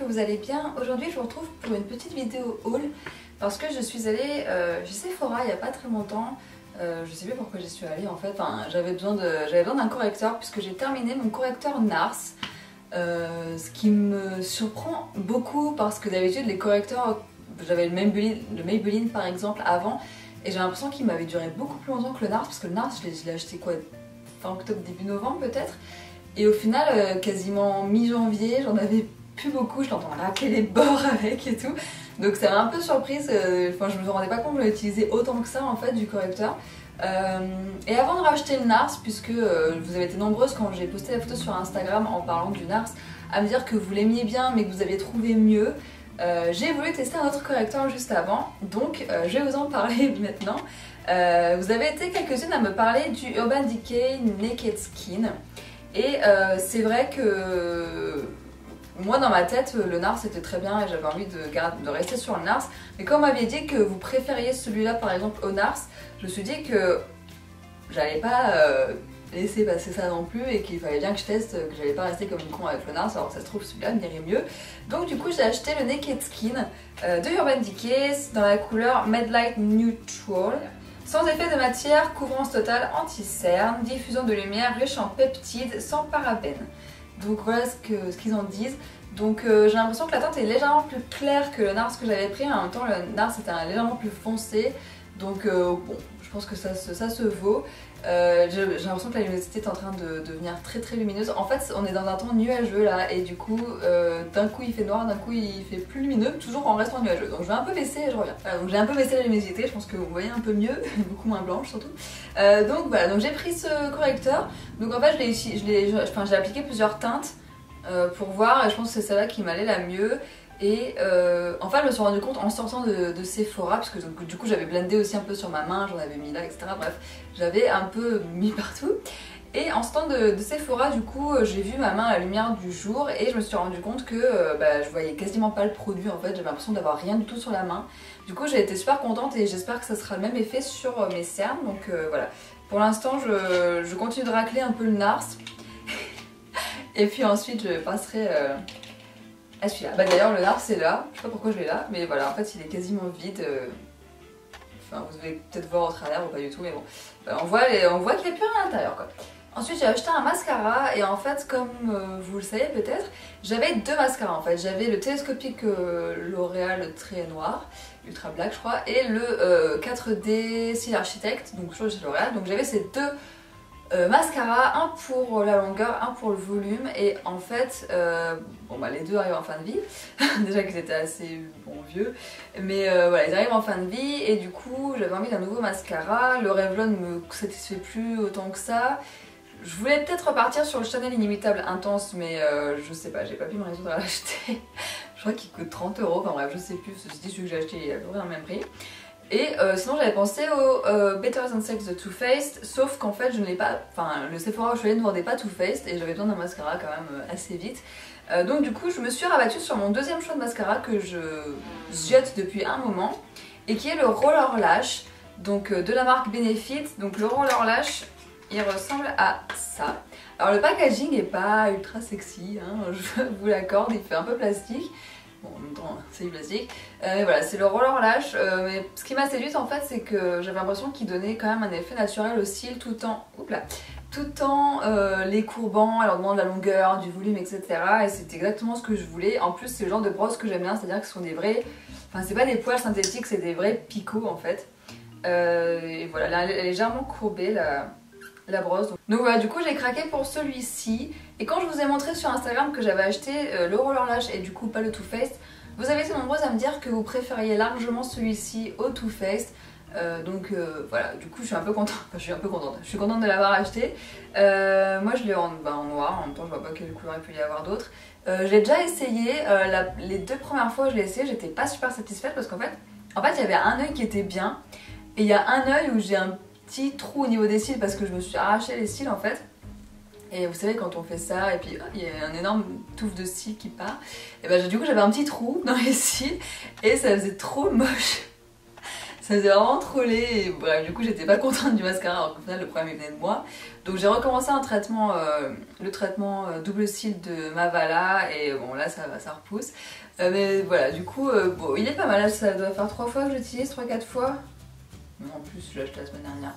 vous allez bien. Aujourd'hui je vous retrouve pour une petite vidéo haul parce que je suis allée chez Sephora il n'y a pas très longtemps. Je sais plus pourquoi j'y suis allée en fait, enfin, j'avais besoin d'un correcteur puisque j'ai terminé mon correcteur NARS. Ce qui me surprend beaucoup parce que d'habitude les correcteurs, j'avais le Maybelline par exemple avant et j'ai l'impression qu'il m'avait duré beaucoup plus longtemps que le NARS parce que le NARS je l'ai acheté quoi, fin octobre début novembre peut-être, et au final quasiment mi-janvier j'en avais plus beaucoup, je l'entends raquer les bords avec et tout, donc ça m'a un peu surprise, enfin je me rendais pas compte que je l'utilisais autant que ça en fait du correcteur. Et avant de racheter le NARS, puisque vous avez été nombreuses quand j'ai posté la photo sur Instagram en parlant du NARS à me dire que vous l'aimiez bien mais que vous aviez trouvé mieux, j'ai voulu tester un autre correcteur juste avant, donc je vais vous en parler maintenant. Vous avez été quelques-unes à me parler du Urban Decay Naked Skin et c'est vrai que moi dans ma tête le NARS était très bien et j'avais envie de rester sur le NARS, mais quand vous m'aviez dit que vous préfériez celui-là par exemple au NARS, je me suis dit que j'allais pas laisser passer ça non plus et qu'il fallait bien que je teste, que j'allais pas rester comme une con avec le NARS, alors ça se trouve celui-là m'irait mieux. Donc du coup j'ai acheté le Naked Skin de Urban Decay dans la couleur Made Light Neutral. Sans effet de matière, couvrance totale anti-cerne, diffusion de lumière riche en peptides, sans parabènes. Donc voilà ce qu'ils en disent. Donc j'ai l'impression que la teinte est légèrement plus claire que le NARS que j'avais pris, en même temps le NARS était légèrement plus foncé. Donc bon, je pense que ça se vaut. J'ai l'impression que la luminosité est en train de devenir très lumineuse. En fait on est dans un temps nuageux là et du coup d'un coup il fait noir, d'un coup il fait plus lumineux, toujours en restant nuageux. Donc je vais un peu baisser et je reviens. Donc j'ai un peu baissé la luminosité, je pense que vous voyez un peu mieux, beaucoup moins blanche surtout. Donc voilà, donc j'ai pris ce correcteur. Donc en fait j'ai appliqué plusieurs teintes pour voir et je pense que c'est celle-là qui m'allait la mieux. Et en fait je me suis rendu compte en sortant de Sephora, parce que du coup j'avais blendé aussi un peu sur ma main, j'en avais mis là, etc. Bref, j'avais un peu mis partout. Et en sortant de Sephora, du coup j'ai vu ma main à la lumière du jour et je me suis rendu compte que je voyais quasiment pas le produit en fait, j'avais l'impression d'avoir rien du tout sur la main. Du coup j'ai été super contente et j'espère que ça sera le même effet sur mes cernes. Donc voilà, pour l'instant je continue de racler un peu le NARS et puis ensuite je passerai à celui-là. Bah d'ailleurs le NARS c'est là, je sais pas pourquoi je l'ai là, mais voilà en fait il est quasiment vide. Enfin vous devez peut-être voir au travers ou pas du tout, mais bon, on voit qu'il n'y a plus rien à l'intérieur quoi. Ensuite j'ai acheté un mascara et en fait comme vous le savez peut-être, j'avais deux mascaras en fait. J'avais le télescopique L'Oréal Trait Noir, Ultra Black je crois, et le 4D Cils Architect, donc je chez L'Oréal. Donc j'avais ces deux mascara, un pour la longueur, un pour le volume, et en fait les deux arrivent en fin de vie. Déjà qu'ils étaient assez vieux, mais voilà, ils arrivent en fin de vie et du coup j'avais envie d'un nouveau mascara. Le Revlon me satisfait plus autant que ça. Je voulais peut-être repartir sur le Chanel Inimitable Intense, mais je sais pas, j'ai pas pu me résoudre à l'acheter. Je crois qu'il coûte 30 €, enfin bref je sais plus, celui que j'ai acheté il est à peu près dans le même prix. Et sinon j'avais pensé au Better Than Sex de Too Faced, sauf qu'en fait je ne l'ai pas, enfin le Sephora où je suis allée ne vendait pas Too Faced et j'avais besoin d'un mascara quand même assez vite. Donc du coup je me suis rabattue sur mon deuxième choix de mascara que je ziote depuis un moment et qui est le Roller Lash, donc de la marque Benefit. Donc le Roller Lash il ressemble à ça. Alors le packaging est pas ultra sexy, hein, je vous l'accorde, il fait un peu plastique. Bon, en même temps, c'est du plastique. Voilà, c'est le Roller Lash. Mais ce qui m'a séduite en fait, c'est que j'avais l'impression qu'il donnait quand même un effet naturel aux cils tout en les courbant, leur demandant de la longueur, du volume, etc. Et c'est exactement ce que je voulais. En plus, c'est le genre de brosse que j'aime bien, c'est-à-dire que ce sont des vrais. Enfin, c'est pas des poils synthétiques, c'est des vrais picots en fait. Et voilà, elle est légèrement courbée la brosse. Donc voilà, du coup j'ai craqué pour celui-ci. Et quand je vous ai montré sur Instagram que j'avais acheté le Roller Lash et du coup pas le Too Faced, vous avez été nombreuses à me dire que vous préfériez largement celui-ci au Too Faced. Donc voilà, du coup je suis un peu contente, je suis contente de l'avoir acheté. Moi je l'ai en noir, en même temps je vois pas quelle couleur il peut y avoir d'autres. J'ai déjà essayé, les deux premières fois où je l'ai essayé, j'étais pas super satisfaite parce qu'en fait il y avait un œil qui était bien et il y a un œil où j'ai un petit trou au niveau des cils parce que je me suis arraché les cils en fait. Et vous savez quand on fait ça et puis il y a un énorme touffe de cils qui part, et ben du coup j'avais un petit trou dans les cils et ça faisait trop moche. ça faisait vraiment troller et bref, du coup j'étais pas contente du mascara alors qu'au final le problème il venait de moi. Donc j'ai recommencé un traitement, le traitement double cils de Mavala et bon là ça repousse. Mais voilà, du coup bon, il est pas mal, ça doit faire 3 fois que j'utilise, 3-4 fois. Non, en plus je l'ai acheté la semaine dernière.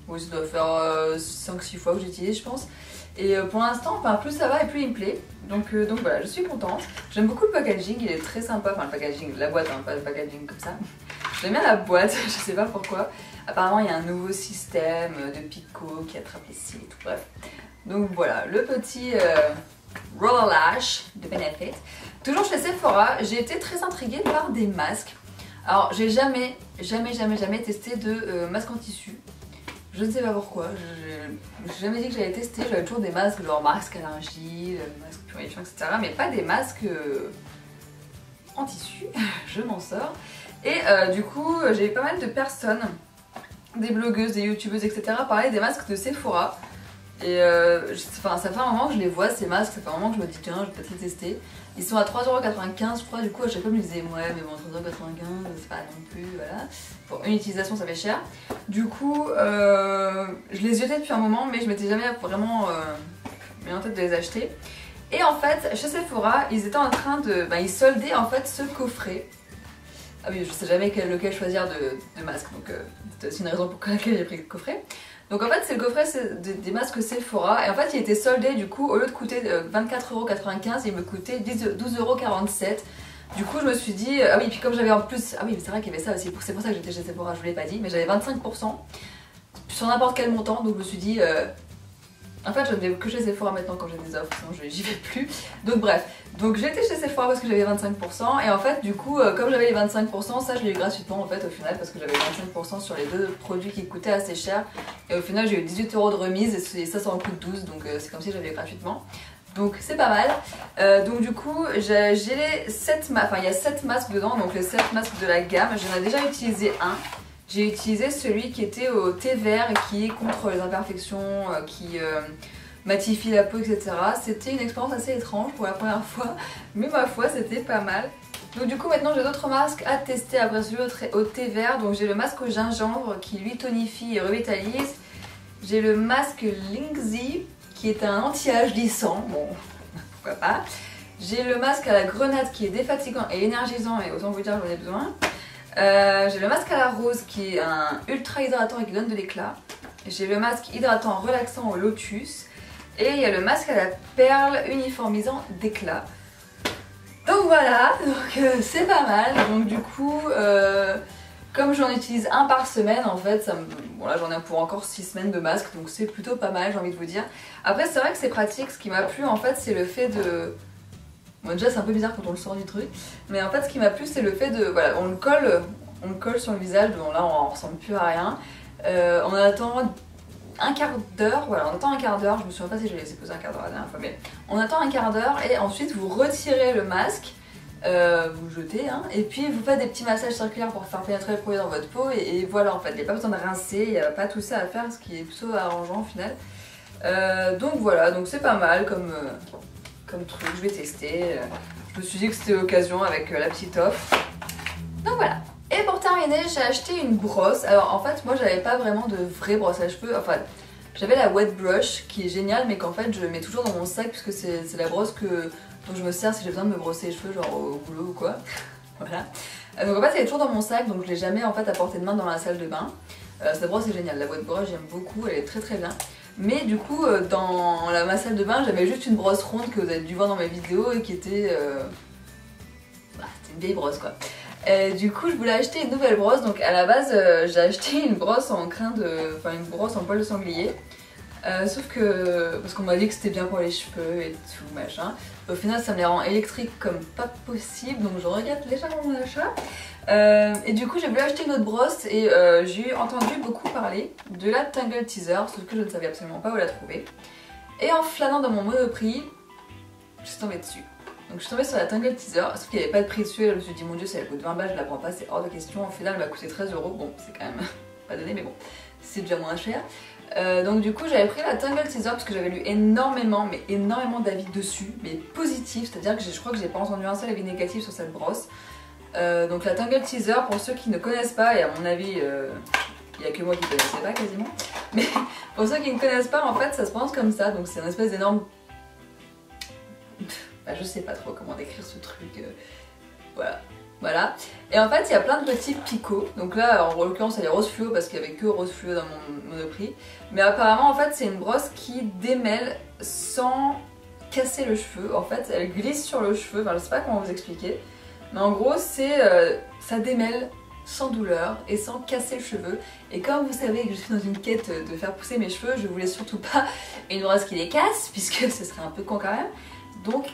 Oui, ça doit faire 5-6 fois que j'utilise je pense. Et pour l'instant, enfin, plus ça va et plus il me plaît. Donc voilà, je suis contente. J'aime beaucoup le packaging, il est très sympa. Enfin le packaging, la boîte, hein, pas le packaging comme ça. J'aime bien la boîte, je sais pas pourquoi. Apparemment il y a un nouveau système de picot qui attrape les cils et tout, bref. Donc voilà, le petit Roller Lash de Benefit. Toujours chez Sephora, j'ai été très intriguée par des masques. Alors j'ai jamais testé de masque en tissu. Je ne sais pas pourquoi, j'ai jamais dit que j'allais tester, j'avais toujours des masques genre masque à l'argile, masque purifiant, etc. Mais pas des masques en tissu, je m'en sors. Et du coup, j'ai eu pas mal de personnes, des blogueuses, des youtubeuses, etc. parler des masques de Sephora. Et enfin, ça fait un moment que je les vois ces masques, ça fait un moment que je me dis tiens, je vais peut-être les tester. Ils sont à 3,95€ je crois, du coup à chaque fois je me disais ouais mais bon 3,95€ c'est pas non plus, voilà. Pour une utilisation ça fait cher. Du coup je les jetais depuis un moment mais je m'étais jamais vraiment mis en tête de les acheter. Et en fait chez Sephora ils étaient en train de, ils soldaient en fait ce coffret. Ah oui je sais jamais lequel choisir de masque donc c'est aussi une raison pour laquelle j'ai pris le coffret. Donc en fait c'est le coffret des masques Sephora et en fait il était soldé du coup au lieu de coûter 24,95€ il me coûtait 12,47€. Du coup je me suis dit, ah oui puis comme j'avais en plus, ah oui c'est vrai qu'il y avait ça aussi, c'est pour ça que j'étais chez Sephora, je vous l'ai pas dit, mais j'avais 25% sur n'importe quel montant donc je me suis dit, en fait je ne vais que chez Sephora maintenant quand j'ai des offres, sinon j'y vais plus. Donc bref, donc j'étais chez Sephora parce que j'avais 25% et en fait du coup comme j'avais les 25% ça je l'ai eu gratuitement en fait au final parce que j'avais 25% sur les deux produits qui coûtaient assez cher et au final j'ai eu 18€ de remise et ça en coûte 12 donc c'est comme si j'avais eu gratuitement. Donc c'est pas mal. Donc du coup j'ai les 7 masques, enfin il y a 7 masques dedans donc les 7 masques de la gamme, j'en ai déjà utilisé un. J'ai utilisé celui qui était au thé vert et qui est contre les imperfections, qui matifie la peau, etc. C'était une expérience assez étrange pour la première fois, mais ma foi c'était pas mal. Donc du coup maintenant j'ai d'autres masques à tester après celui au thé vert. Donc j'ai le masque au gingembre qui lui tonifie et revitalise. J'ai le masque Linksy qui est un anti-âge lissant, bon pourquoi pas. J'ai le masque à la grenade qui est défatigant et énergisant et autant vous dire j'en ai besoin. J'ai le masque à la rose qui est un ultra hydratant et qui donne de l'éclat. J'ai le masque hydratant relaxant au lotus. Et il y a le masque à la perle uniformisant d'éclat. Donc voilà, c'est pas mal. Donc du coup, comme j'en utilise un par semaine en fait, bon là j'en ai pour encore 6 semaines de masque. Donc c'est plutôt pas mal j'ai envie de vous dire. Après c'est vrai que c'est pratique, ce qui m'a plu en fait c'est le fait de... Bon, déjà c'est un peu bizarre quand on le sort du truc, mais en fait ce qui m'a plu c'est le fait de, voilà, on le colle sur le visage, donc là on ressemble plus à rien. On attend un quart d'heure, voilà, on attend un quart d'heure, je me souviens pas si je l'ai laissé poser un quart d'heure la dernière fois, mais on attend un quart d'heure et ensuite vous retirez le masque, vous le jetez, hein, et puis vous faites des petits massages circulaires pour faire pénétrer le produit dans votre peau et voilà en fait, il n'y a pas besoin de rincer, il n'y a pas tout ça à faire, ce qui est plutôt arrangeant au final. Donc voilà, donc c'est pas mal comme truc, je vais tester. Je me suis dit que c'était l'occasion avec la petite offre. Donc voilà. Et pour terminer, j'ai acheté une brosse. Alors en fait, moi j'avais pas vraiment de vraie brosse à cheveux. Enfin, j'avais la wet brush qui est géniale, mais qu'en fait je mets toujours dans mon sac puisque c'est la brosse dont je me sers si j'ai besoin de me brosser les cheveux, genre au boulot ou quoi. Voilà. Donc en fait, elle est toujours dans mon sac, donc je l'ai jamais en fait à portée de main dans la salle de bain. Cette brosse est géniale. La wet brush, j'aime beaucoup, elle est très très bien. Mais du coup, dans ma salle de bain, j'avais juste une brosse ronde que vous avez dû voir dans mes vidéos et qui était... c'était une vieille brosse quoi. Du coup, je voulais acheter une nouvelle brosse. Donc à la base, j'ai acheté une brosse en une brosse en poil de sanglier. Sauf que, parce qu'on m'a dit que c'était bien pour les cheveux et tout machin. Au final, ça me les rend électriques comme pas possible, donc je regrette légèrement mon achat. Et du coup j'ai voulu acheter une autre brosse et j'ai entendu beaucoup parler de la Tangle Teaser, sauf que je ne savais absolument pas où la trouver. Et en flânant dans mon Monoprix, je suis tombée dessus. Donc je suis tombée sur la Tangle Teaser, sauf qu'il n'y avait pas de prix dessus et je me suis dit mon dieu si elle coûte 20 balles je la prends pas, c'est hors de question. Au final elle m'a coûté 13€, bon c'est quand même pas donné mais bon, c'est déjà moins cher. Donc du coup j'avais pris la Tangle Teaser parce que j'avais lu énormément d'avis dessus, mais positifs, c'est à dire que je crois que j'ai pas entendu un seul avis négatif sur cette brosse. Donc la Tangle Teaser, pour ceux qui ne connaissent pas, et à mon avis il n'y a que moi qui ne connaissais pas quasiment, mais pour ceux qui ne connaissent pas, en fait ça se pense comme ça, donc c'est une espèce d'énorme... je sais pas trop comment décrire ce truc, voilà. Et en fait il y a plein de petits picots, donc là en l'occurrence elle est rose fluo parce qu'il n'y avait que rose fluo dans mon Monoprix, mais apparemment en fait c'est une brosse qui démêle sans casser le cheveu, en fait elle glisse sur le cheveu, enfin je sais pas comment vous expliquer, mais en gros c'est ça démêle sans douleur et sans casser le cheveu. Et comme vous savez que je suis dans une quête de faire pousser mes cheveux, je voulais surtout pas une brosse qui les casse, puisque ce serait un peu con quand même. Donc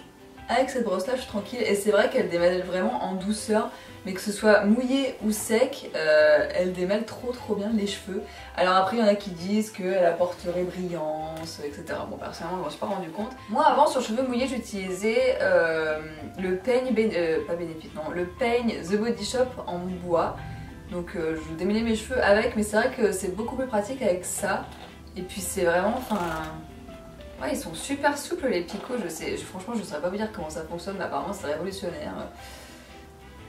avec cette brosse là je suis tranquille, et c'est vrai qu'elle démêle vraiment en douceur, mais que ce soit mouillé ou sec, elle démêle trop bien les cheveux. Alors après il y en a qui disent qu'elle apporterait brillance, etc. Bon personnellement je m'en suis pas rendu compte. Moi avant sur cheveux mouillés j'utilisais le peigne, pas Benefit non, le peigne The Body Shop en bois. Donc je démêlais mes cheveux avec, mais c'est vrai que c'est beaucoup plus pratique avec ça. Et puis c'est vraiment, ouais, ils sont super souples les picots, franchement je saurais pas vous dire comment ça fonctionne, mais apparemment c'est révolutionnaire.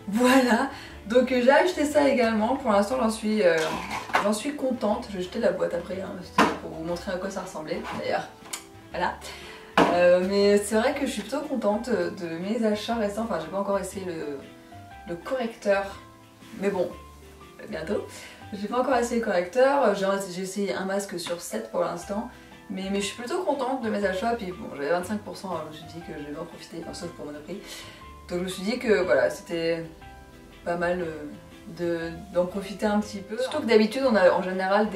Voilà, donc j'ai acheté ça également, pour l'instant j'en suis contente, je vais jeter la boîte après, pour vous montrer à quoi ça ressemblait d'ailleurs, voilà. Mais c'est vrai que je suis plutôt contente de mes achats récents, enfin j'ai pas encore essayé le correcteur, mais bon, bientôt. J'ai pas encore essayé le correcteur, j'ai essayé un masque sur 7 pour l'instant. Mais je suis plutôt contente de mes achats, puis bon j'avais 25%, alors je me suis dit que je vais en profiter, enfin sauf pour Monoprix. Donc je me suis dit que voilà, c'était pas mal d'en profiter un petit peu. Surtout que d'habitude on a en général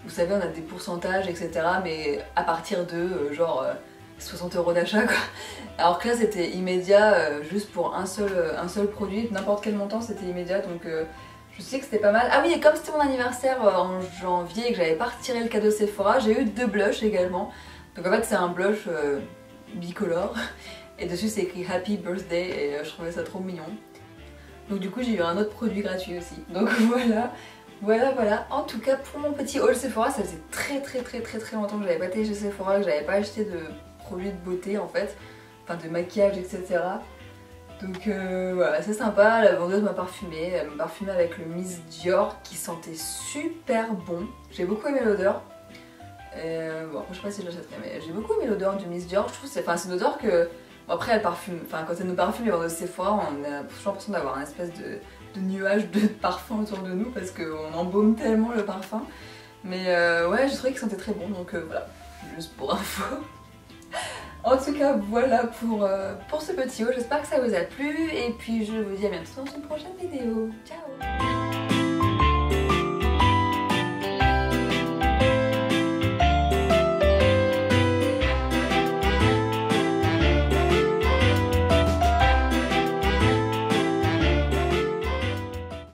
vous savez on a des pourcentages etc, mais à partir de genre 60 € d'achat quoi. Alors que là c'était immédiat, juste pour un seul produit, n'importe quel montant c'était immédiat, donc je sais que c'était pas mal. Ah oui, et comme c'était mon anniversaire en janvier et que j'avais pas retiré le cadeau Sephora, j'ai eu 2 blushs également. Donc en fait c'est un blush bicolore et dessus c'est écrit Happy Birthday et je trouvais ça trop mignon. Donc du coup j'ai eu un autre produit gratuit aussi. Donc voilà. En tout cas pour mon petit haul Sephora, ça faisait très longtemps que j'avais pas été chez Sephora, que j'avais pas acheté de produits de beauté en fait, enfin de maquillage etc. Donc voilà, c'est sympa, la vendeuse m'a parfumé, elle m'a parfumé avec le Miss Dior qui sentait super bon. J'ai beaucoup aimé l'odeur. Bon après je sais pas si je l'achèterai, mais j'ai beaucoup aimé l'odeur du Miss Dior. Je trouve c'est une odeur que... Bon, après elle parfume, quand elle nous parfume les vendeuses Sephora, on a toujours l'impression d'avoir un espèce de nuage de parfum autour de nous parce qu'on embaume tellement le parfum. Mais ouais, je trouvais qu'il sentait très bon, donc voilà, juste pour info. En tout cas voilà pour ce petit haul, j'espère que ça vous a plu et puis je vous dis à bientôt dans une prochaine vidéo. Ciao!